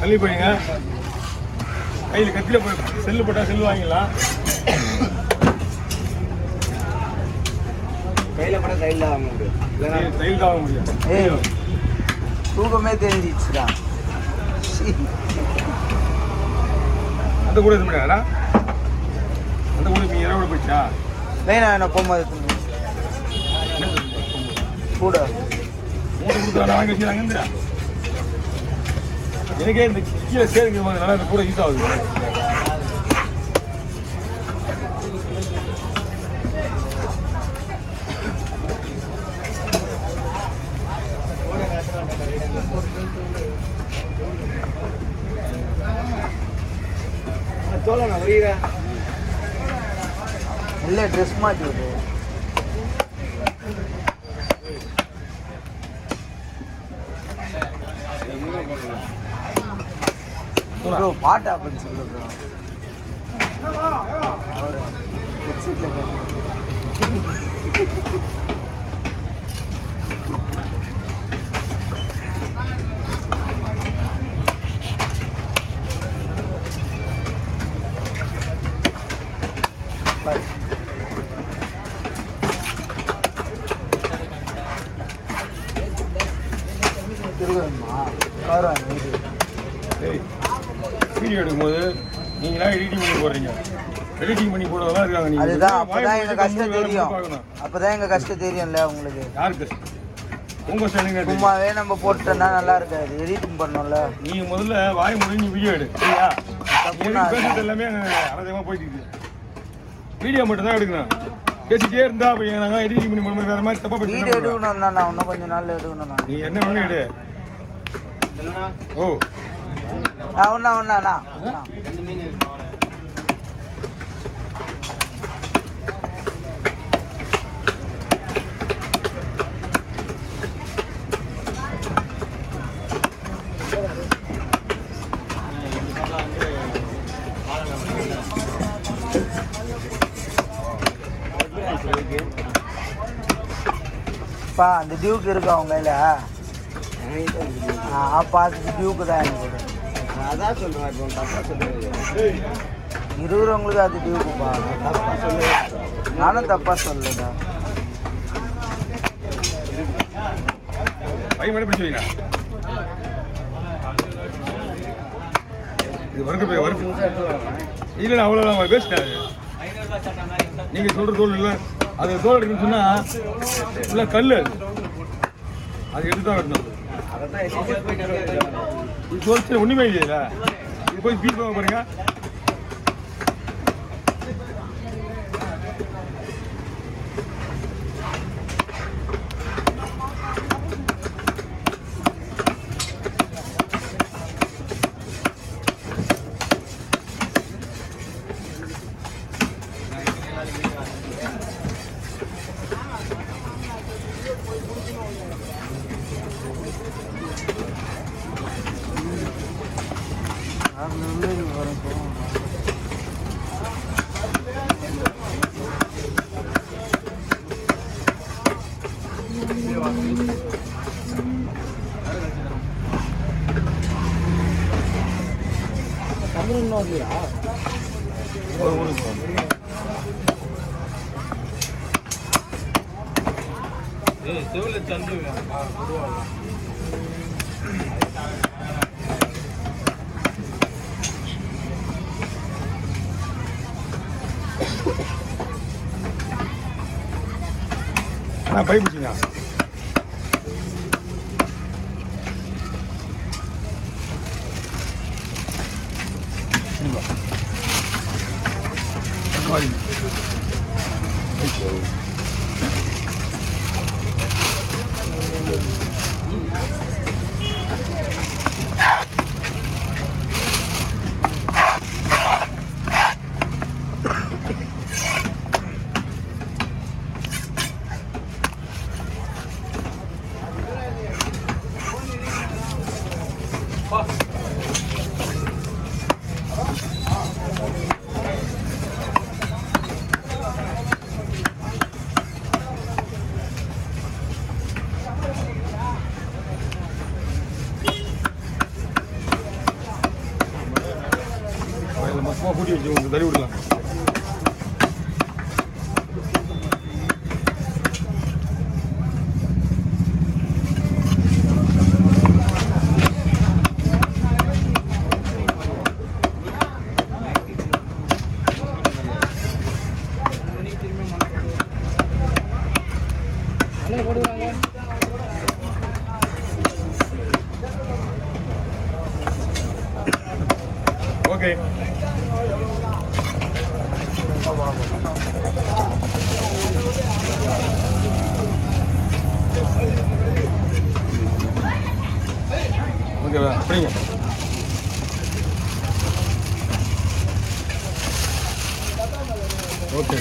தள்ளி போயிங்க. கையில் கத்தியில் போய் செல்லு போட்டால் செல்லு வாங்கிக்கலாம். கையில் போட்டால் தையல் தான் வாங்க முடியும். தையல் தான் வாங்க முடியும். தூக்கமே தெரிஞ்சிச்சுடா. அந்த கூட இது முடியாதா? அந்த கூட நீ இரவு போயிடுச்சா? வேணாம் போகும்போது கூட மூட்டை கொடுத்தா வாங்கி வச்சுக்கிறாங்க. எனக்கே இந்த கீழே சேருங்க நல்லா இந்த கூட யூஸ் ஆகுது. இல்லை ட்ரெஸ் மாற்றி விடு. பாட்டு அப்படின்னு சொல்லுறோம். வீடியோ எடுக்கும்போது நீங்களா எடிட்டிங் பண்ணி போடுறீங்க. எடிட்டிங் பண்ணி போடுறதெல்லாம் இருக்காங்க. அதுதான் அப்பதான் எங்க கஷ்டம் தெரியும். அப்பதான் எங்க கஷ்டம் தெரியும்ல உங்களுக்கு. யாரு கஷ்டம்? உங்க கஷ்டம். சும்மாவே நம்ம போட்டோம்னா நல்லா இருக்காது. எடிட்டிங் பண்ணோம்ல. நீங்க முதல்ல வாய் மூடி நீ வீடியோ எடு. சரியா? பேசுறது எல்லாமே அனதமா போயிட்டு இருக்கு. வீடியோ மட்டும் தான் எடுக்கணும். பேசிட்டே இருந்தா நாங்கள் எடிட்டிங் பண்ணி போடும்போது வேற மாதிரி தப்பா பேசுறோம். வீடியோ எடுக்கணும் தான். நான் இன்னும் கொஞ்சம் நாள் எடுக்கணும். நீ என்ன வேணும் எடு. ஓ ஒண்ணா அந்த டியூக் இருக்கு அவங்க கையில. அப்பா அது டியூக்கு தான் எனக்கு. அதான் சொல்லுவேன். இப்போ தப்பா சொல்லுவேன். இருக்கிறவங்களுக்கு அது டியூக்குப்பா. தப்பா சொல்லுவேன். நானும் தப்பா சொல்லலடா. இல்லை அவ்வளோதான் பேசிட்டாரு. நீங்கள் சொல்கிற தோல் இல்லை. அது தோல் எடுக்கணும்னு சொன்னால் இல்லை கல் அது எடுத்து தான் வெட்டணும். இது தோல் ஒன்றுமே இல்லையா? இது போய் பீட் பண்ண பாருங்க. பயப்பிடிச்சிங்க. மூடி வச்சு உங்களுக்கு தள்ளி விடலாம். ஓகே ஓகேவா அப்படிங்க ஓகே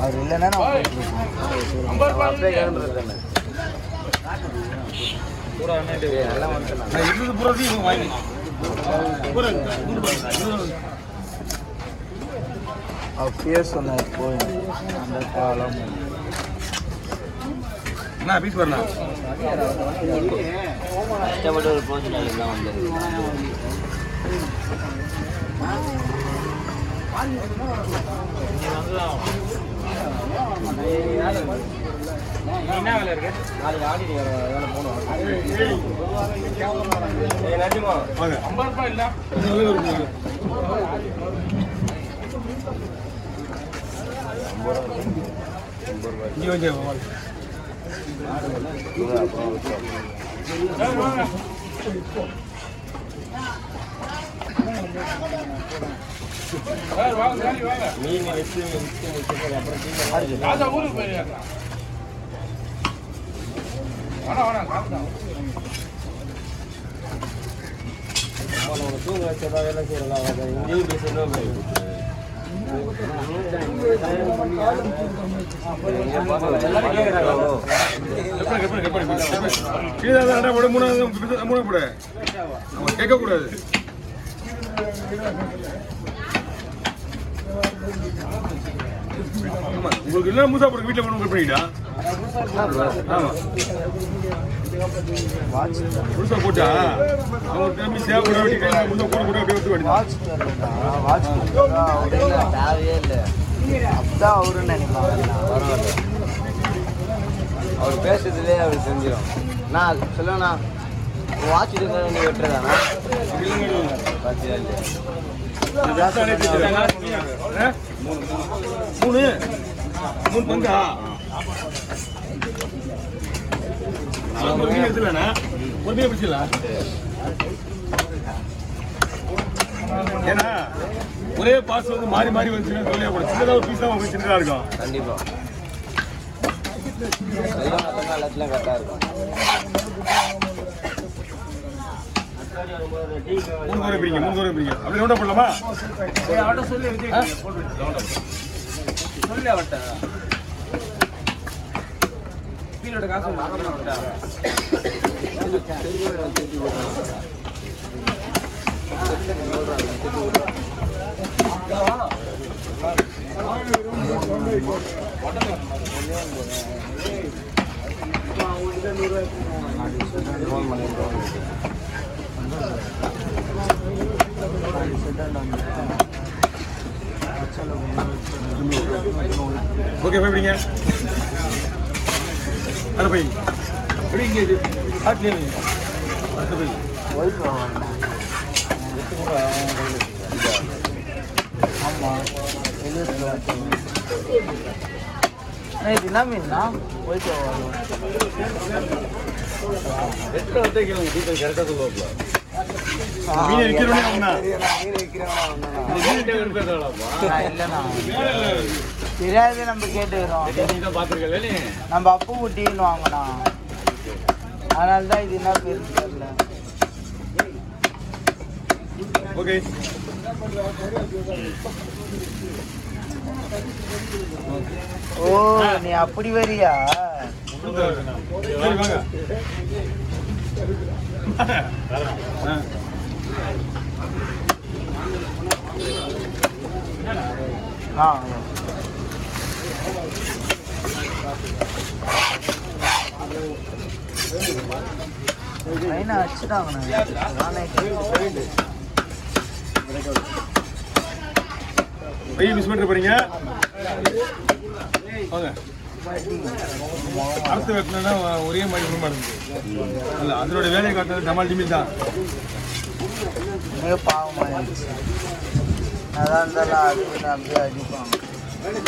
அவர் இல்லைன்னா அவர் பேர் சொன்னார் போய் அந்த காலம் என்ன பீஸ் வரலாம் கஷ்டப்பட்டு ஒரு போச்சு தான் வந்தது. என்ன வேலை இருக்கு? நாளைக்கு ஆடிட்டு வேலை போகணும். 50 ரூபாய் இல்லை மீன் வச்சு அப்புறம் ஊருக்கு போயிருக்காங்க. தூங்க வச்சதா வேலை செய்யலாம். இங்கேயும் பேசணும் கேட்கக்கூடாது. உங்களுக்கு இல்லை மூசா போட்டு வீட்டில் கொண்டு பண்ணிட்டா முழுசா போட்டா அவங்க திரும்பி சேவை முழுசா போட கூட அப்படியே ஒத்து தேவையே இல்லை. அப்படிதான் அவரு நினைப்பாங்க. அவர் பேசுறதுலேயே அவர் செஞ்சிடும். நான் சொல்லுவேண்ணா வாட்ச் இருக்கிற நீ வெட்டுறதாண்ணா பார்த்தியா இல்லையா? மூணு பங்கா எடுத்துலண்ணா பொறுமையா பிடிச்சிடலாம். ஏன்னா ஒரே பாஸ் வந்து மாறி மாறி வந்துச்சுன்னா சொல்லியா கூட சின்னதாக ஒரு பீஸ் தான் சின்னதாக இருக்கும். கண்டிப்பா எல்லாத்துலாம் கரெக்டாக இருக்கும். மூணு பிரிங்க அப்படி நோட்டா போடலாமா? அவட்ட சொல்லி அவட்ட கீழோட காசு ஓகே போய்பிடிங்க. அதை போய் எப்படி இங்கே இது ஆட்லேயே அடுத்த போய் ஆமாம் இது என்ன மீன்னா போயிட்டு கரெக்டாக சொல்லுவாப்ல மீன் விற்கிறோன்னா தெரியாது. நம்ம கேட்டுக்கிறோம். நம்ம அப்பு குட்டின்னு வாங்கணும். அதனால தான் இது என்ன பேர் தெரியல. ஓகே ஓ நீ அப்படி வரியா? லைனை அடிச்சுட்டாங்கண்ணா வெயில் மிஸ் பண்ணிட்டு போறீங்க வாங்க அடுத்து வெட்டினா ஒரே மாதிரி குடும்பம் இருந்துச்சு இல்லை அதனோட வேலையை காட்டுறது டமால் டிமில் தான் மிக பாவமாக இருந்துச்சு அதான் இருந்தாலும் அது அப்படியே அடிப்பாங்க இல்லை